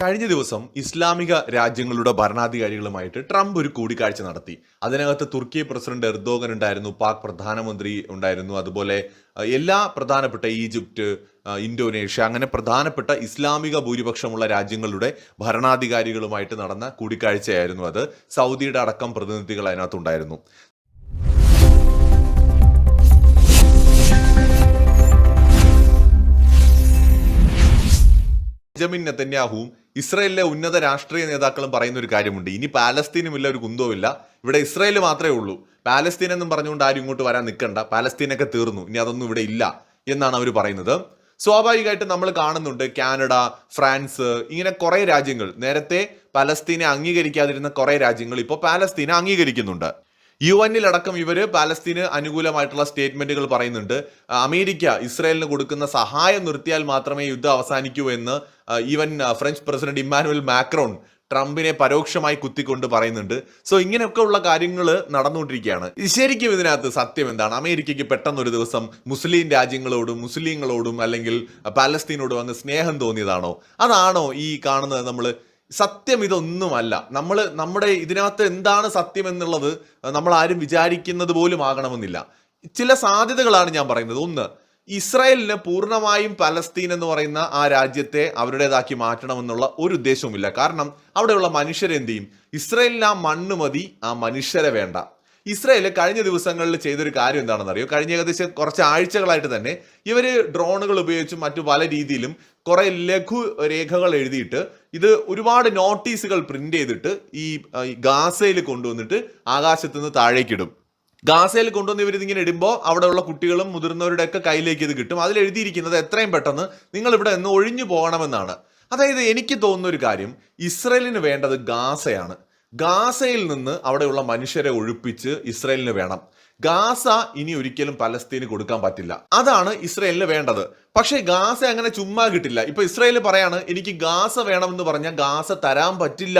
കഴിഞ്ഞ ദിവസം ഇസ്ലാമിക രാജ്യങ്ങളുടെ ഭരണാധികാരികളുമായിട്ട് ട്രംപ് ഒരു കൂടിക്കാഴ്ച നടത്തി. അതിനകത്ത് തുർക്കി പ്രസിഡന്റ് എർദോഗൻ ഉണ്ടായിരുന്നു, പാക് പ്രധാനമന്ത്രി ഉണ്ടായിരുന്നു, അതുപോലെ എല്ലാ പ്രധാനപ്പെട്ട ഈജിപ്റ്റ്, ഇന്തോനേഷ്യ, അങ്ങനെ പ്രധാനപ്പെട്ട ഇസ്ലാമിക ഭൂരിപക്ഷമുള്ള രാജ്യങ്ങളുടെ ഭരണാധികാരികളുമായിട്ട് നടന്ന കൂടിക്കാഴ്ചയായിരുന്നു അത്. സൗദിയുടെ അടക്കം പ്രതിനിധികൾ അതിനകത്തുണ്ടായിരുന്നു. ബെഞ്ചമിൻ നെതന്യാഹുവും ഇസ്രായേലിലെ ഉന്നത രാഷ്ട്രീയ നേതാക്കളും പറയുന്ന ഒരു കാര്യമുണ്ട്. ഇനി പാലസ്തീനുമില്ല, ഒരു കുന്തവുമില്ല, ഇവിടെ ഇസ്രായേൽ മാത്രമേ ഉള്ളൂ. പാലസ്തീൻ എന്നും പറഞ്ഞുകൊണ്ട് ആരും ഇങ്ങോട്ട് വരാൻ നിൽക്കണ്ട, പാലസ്തീനൊക്കെ തീർന്നു, ഇനി അതൊന്നും ഇവിടെ ഇല്ല എന്നാണ് അവർ പറയുന്നത്. സ്വാഭാവികമായിട്ട് നമ്മൾ കാണുന്നുണ്ട് കാനഡ, ഫ്രാൻസ്, ഇങ്ങനെ കുറെ രാജ്യങ്ങൾ, നേരത്തെ പലസ്തീനെ അംഗീകരിക്കാതിരുന്ന കുറെ രാജ്യങ്ങൾ ഇപ്പോൾ പാലസ്തീനെ അംഗീകരിക്കുന്നുണ്ട്. UN അടക്കം ഇവര് പാലസ്തീന് അനുകൂലമായിട്ടുള്ള സ്റ്റേറ്റ്മെന്റുകൾ പറയുന്നുണ്ട്. അമേരിക്ക ഇസ്രായേലിന് കൊടുക്കുന്ന സഹായം നിർത്തിയാൽ മാത്രമേ യുദ്ധം അവസാനിക്കൂ എന്ന് even French president Emmanuel Macron ട്രംപിനെ പരോക്ഷമായി കുത്തിക്കൊണ്ട് പറയുന്നുണ്ട്. സോ ഇങ്ങനെയൊക്കെ ഉള്ള കാര്യങ്ങൾ നടന്നുകൊണ്ടിരിക്കുകയാണ്. ശരിക്കും ഇതിനകത്ത് സത്യം എന്താണ്? അമേരിക്കയ്ക്ക് പെട്ടെന്ന് ഒരു ദിവസം മുസ്ലിം രാജ്യങ്ങളോടും മുസ്ലിങ്ങളോടും അല്ലെങ്കിൽ പാലസ്തീനോടും അങ്ങ് സ്നേഹം തോന്നിയതാണോ? അതാണോ ഈ കാണുന്നത്? സത്യം ഇതൊന്നുമല്ല. നമ്മുടെ ഇതിനകത്ത് എന്താണ് സത്യം എന്നുള്ളത് നമ്മൾ ആരും വിചാരിക്കുന്നത് പോലും ആകണമെന്നില്ല. ചില സാധ്യതകളാണ് ഞാൻ പറയുന്നത്. ഒന്ന്, ഇസ്രായേലിന് പൂർണ്ണമായും പലസ്തീൻ എന്ന് പറയുന്ന ആ രാജ്യത്തെ അവരുടേതാക്കി മാറ്റണമെന്നുള്ള ഒരു ഉദ്ദേശവുമില്ല. കാരണം അവിടെയുള്ള മനുഷ്യരെന്ത് ചെയ്യും? ഇസ്രായേലിന് ആ മണ്ണ് മതി, ആ മനുഷ്യരെ വേണ്ട. ഇസ്രായേൽ കഴിഞ്ഞ ദിവസങ്ങളിൽ ചെയ്തൊരു കാര്യം എന്താണെന്ന് അറിയോ? കഴിഞ്ഞ ഏകദേശം കുറച്ച് ആഴ്ചകളായിട്ട് തന്നെ ഇവര് ഡ്രോണുകൾ ഉപയോഗിച്ചും മറ്റു പല രീതിയിലും കുറെ ലഘു രേഖകൾ എഴുതിയിട്ട് ഇത് ഒരുപാട് നോട്ടീസുകൾ പ്രിന്റ് ചെയ്തിട്ട് ഈ ഗാസയിൽ കൊണ്ടുവന്നിട്ട് ആകാശത്ത് നിന്ന് താഴേക്കിടും. ഗാസയിൽ കൊണ്ടുവന്ന് ഇവരിതിങ്ങനെ ഇടുമ്പോൾ അവിടെയുള്ള കുട്ടികളും മുതിർന്നവരുടെ ഒക്കെ കയ്യിലേക്ക് ഇത് കിട്ടും. അതിൽ എഴുതിയിരിക്കുന്നത് എത്രയും പെട്ടെന്ന് നിങ്ങൾ ഇവിടെ നിന്ന് ഒഴിഞ്ഞു പോകണമെന്നാണ്. അതായത് എനിക്ക് തോന്നുന്ന ഒരു കാര്യം, ഇസ്രായേലിന് വേണ്ടത് ഗാസയാണ്. ഗാസയിൽ നിന്ന് അവിടെയുള്ള മനുഷ്യരെ ഒഴിപ്പിച്ച് ഇസ്രായേലിന് വേണം. ഗാസ ഇനി ഒരിക്കലും പലസ്തീന് കൊടുക്കാൻ പറ്റില്ല. അതാണ് ഇസ്രായേലിന് വേണ്ടത്. പക്ഷേ ഗാസ അങ്ങനെ ചുമ്മാ കിട്ടില്ല. ഇപ്പൊ ഇസ്രായേൽ പറയാണ് എനിക്ക് ഗാസ വേണമെന്ന് പറഞ്ഞാൽ ഗാസ തരാൻ പറ്റില്ല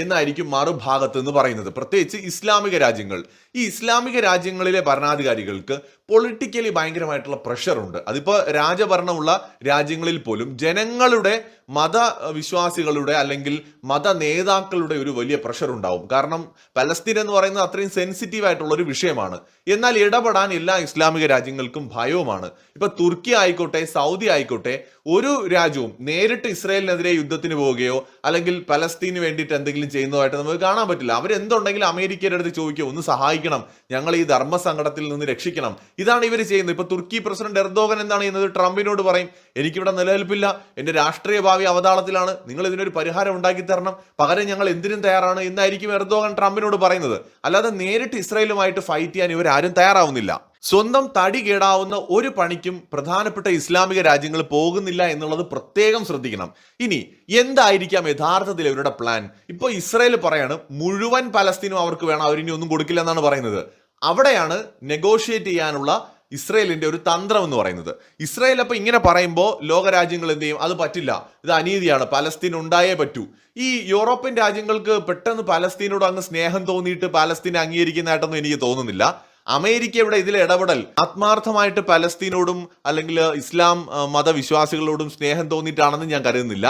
എന്നായിരിക്കും മറുഭാഗത്ത് നിന്ന് പറയുന്നത്. പ്രത്യേകിച്ച് ഇസ്ലാമിക രാജ്യങ്ങൾ. ഈ ഇസ്ലാമിക രാജ്യങ്ങളിലെ ഭരണാധികാരികൾക്ക് പൊളിറ്റിക്കലി ഭയങ്കരമായിട്ടുള്ള പ്രഷറുണ്ട്. അതിപ്പോ രാജഭരണമുള്ള രാജ്യങ്ങളിൽ പോലും ജനങ്ങളുടെ മതവിശ്വാസികളുടെ അല്ലെങ്കിൽ മത നേതാക്കളുടെ ഒരു വലിയ പ്രഷർ ഉണ്ടാവും. കാരണം പലസ്തീൻ എന്ന് പറയുന്നത് അത്രയും സെൻസിറ്റീവ് ആയിട്ടുള്ള ഒരു വിഷയമാണ്. എന്നാൽ ഇടപെടാൻ എല്ലാ ഇസ്ലാമിക രാജ്യങ്ങൾക്കും ഭയവുമാണ്. ഇപ്പൊ തുർക്കി ആയിക്കോട്ടെ, സൗദി ആയിക്കോട്ടെ, ഒരു രാജ്യവും നേരിട്ട് ഇസ്രായേലിനെതിരെ യുദ്ധത്തിന് പോവുകയോ അല്ലെങ്കിൽ പലസ്തീന് വേണ്ടിയിട്ട് എന്തെങ്കിലും ചെയ്യുന്നതായിട്ട് നമുക്ക് കാണാൻ പറ്റില്ല. അവരെന്തുണ്ടെങ്കിലും അമേരിക്കയുടെ അടുത്ത് ചോദിക്കുക, ഒന്ന് സഹായിക്കണം, ഞങ്ങൾ ഈ ധർമ്മസങ്കടത്തിൽ നിന്ന് രക്ഷിക്കണം. ഇതാണ് ഇവർ ചെയ്യുന്നത്. ഇപ്പൊ തുർക്കി പ്രസിഡന്റ് എർദോഗൻ എന്താണ് ചെയ്യുന്നത്? ട്രംപിനോട് പറയും, എനിക്കിവിടെ നിലനിൽപ്പില്ല, എന്റെ രാഷ്ട്രീയ ഭാവി അവതാളത്തിലാണ്, നിങ്ങൾ ഇതിനൊരു പരിഹാരം ഉണ്ടാക്കി തരണം, പകരം ഞങ്ങൾ എന്തിനും തയ്യാറാണ് എന്നായിരിക്കും എർദോഗൻ ട്രംപിനോട് പറയുന്നത്. അല്ലാതെ നേരിട്ട് ഇസ്രായേലുമായിട്ട് ഫൈറ്റ് ചെയ്യാൻ ഇവരാരും തയ്യാറാവുന്നില്ല. സ്വന്തം തടി കേടാവുന്ന ഒരു പണിക്കും പ്രധാനപ്പെട്ട ഇസ്ലാമിക രാജ്യങ്ങൾ പോകുന്നില്ല എന്നുള്ളത് പ്രത്യേകം ശ്രദ്ധിക്കണം. ഇനി എന്തായിരിക്കാം യഥാർത്ഥത്തിൽ ഇവരുടെ പ്ലാൻ? ഇപ്പൊ ഇസ്രായേൽ പറയാണ് മുഴുവൻ പലസ്തീനും അവർക്ക് വേണം, അവരിനി ഒന്നും കൊടുക്കില്ല എന്നാണ് പറയുന്നത്. അവിടെയാണ് നെഗോഷിയേറ്റ് ചെയ്യാനുള്ള ഇസ്രായേലിന്റെ ഒരു തന്ത്രം എന്ന് പറയുന്നത്. ഇസ്രായേൽ അപ്പൊ ഇങ്ങനെ പറയുമ്പോൾ ലോകരാജ്യങ്ങൾ എന്ത് ചെയ്യും? അത് പറ്റില്ല, ഇത് അനീതിയാണ്, പലസ്തീൻ ഉണ്ടായേ പറ്റൂ. ഈ യൂറോപ്യൻ രാജ്യങ്ങൾക്ക് പെട്ടെന്ന് പലസ്തീനോട് അങ്ങ് സ്നേഹം തോന്നിയിട്ട് പലസ്തീനെ അംഗീകരിക്കുന്നതായിട്ടൊന്നും എനിക്ക് തോന്നുന്നില്ല. അമേരിക്കയുടെ ഇതിൽ ഇടപെടൽ ആത്മാർത്ഥമായിട്ട് പലസ്തീനോടും അല്ലെങ്കിൽ ഇസ്ലാം മതവിശ്വാസികളോടും സ്നേഹം തോന്നിയിട്ടാണെന്ന് ഞാൻ കരുതുന്നില്ല.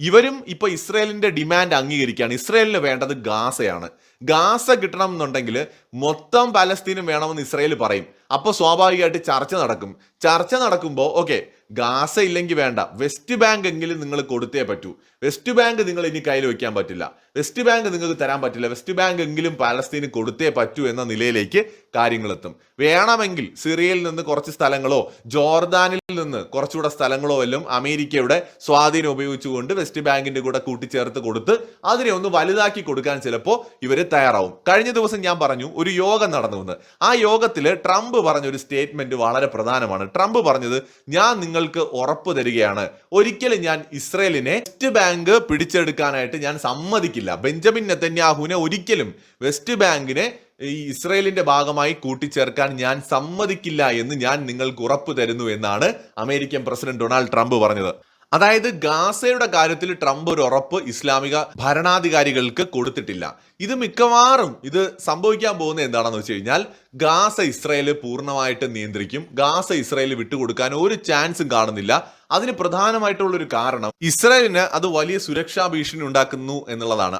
ഇവരും ഇപ്പൊ ഇസ്രായേലിന്റെ ഡിമാൻഡ് അംഗീകരിക്കുകയാണ്. ഇസ്രായേലിന് വേണ്ടത് ഗാസയാണ്. ഗാസ കിട്ടണം എന്നുണ്ടെങ്കിൽ മൊത്തം പലസ്തീനും വേണമെന്ന് ഇസ്രായേൽ പറയും. അപ്പോൾ സ്വാഭാവികമായിട്ട് ചർച്ച നടക്കുമ്പോൾ ഓക്കെ, ഗാസ ഇല്ലെങ്കിൽ വേണ്ട, വെസ്റ്റ് ബാങ്ക് എങ്കിലും നിങ്ങൾ കൊടുത്തേ പറ്റൂ. വെസ്റ്റ് ബാങ്ക് നിങ്ങൾ ഇനി കയ്യിൽ വെക്കാൻ പറ്റില്ല, വെസ്റ്റ് ബാങ്ക് നിങ്ങൾക്ക് തരാൻ പറ്റില്ല, വെസ്റ്റ് ബാങ്ക് എങ്കിലും പാലസ്തീന് കൊടുത്തേ പറ്റൂ എന്ന നിലയിലേക്ക് കാര്യങ്ങളെത്തും. വേണമെങ്കിൽ സിറിയയിൽ നിന്ന് കുറച്ച് സ്ഥലങ്ങളോ ജോർദാനിൽ നിന്ന് കുറച്ചുകൂടെ സ്ഥലങ്ങളോ എല്ലാം അമേരിക്കയുടെ സ്വാധീനം ഉപയോഗിച്ചുകൊണ്ട് വെസ്റ്റ് ബാങ്കിന്റെ കൂടെ കൂട്ടിച്ചേർത്ത് കൊടുത്ത് അതിനെ ഒന്ന് വലുതാക്കി കൊടുക്കാൻ ചിലപ്പോൾ ഇവര് തയ്യാറാവും. കഴിഞ്ഞ ദിവസം ഞാൻ പറഞ്ഞു ഒരു യോഗം നടന്നുവെന്ന്. ആ യോഗത്തിൽ ട്രംപ് പറഞ്ഞൊരു സ്റ്റേറ്റ്മെന്റ് വളരെ പ്രധാനമാണ്. ട്രംപ് പറഞ്ഞത്, ഞാൻ നിങ്ങൾക്ക് ഉറപ്പ് തരികയാണ്, ഒരിക്കലും ഞാൻ ഇസ്രായേലിനെ വെസ്റ്റ് ബാങ്ക് പിടിച്ചെടുക്കാനായിട്ട് ഞാൻ സമ്മതിക്കില്ല. ബെഞ്ചമിൻ നെതന്യാഹുവിനെ ഒരിക്കലും വെസ്റ്റ് ബാങ്കിനെ ഈ ഇസ്രായേലിന്റെ ഭാഗമായി കൂട്ടിച്ചേർക്കാൻ ഞാൻ സമ്മതിക്കില്ല എന്ന് ഞാൻ നിങ്ങൾക്ക് ഉറപ്പ് തരുന്നു എന്നാണ് അമേരിക്കൻ പ്രസിഡന്റ് ഡൊണാൾഡ് ട്രംപ് പറഞ്ഞത്. അതായത് ഗാസയുടെ കാര്യത്തിൽ ട്രംപ് ഒരു ഉറപ്പ് ഇസ്ലാമിക ഭരണാധികാരികൾക്ക് കൊടുത്തിട്ടില്ല. ഇത് മിക്കവാറും ഇത് സംഭവിക്കാൻ പോകുന്നത് എന്താണെന്ന് വെച്ച് കഴിഞ്ഞാൽ ഗാസ ഇസ്രായേൽ പൂർണ്ണമായിട്ട് നിയന്ത്രിക്കും. ഗാസ ഇസ്രായേൽ വിട്ടുകൊടുക്കാൻ ഒരു ചാൻസും കാണുന്നില്ല. അതിന് പ്രധാനമായിട്ടുള്ള ഒരു കാരണം ഇസ്രായേലിന് അത് വലിയ സുരക്ഷാ ഭീഷണി ഉണ്ടാക്കുന്നു എന്നുള്ളതാണ്.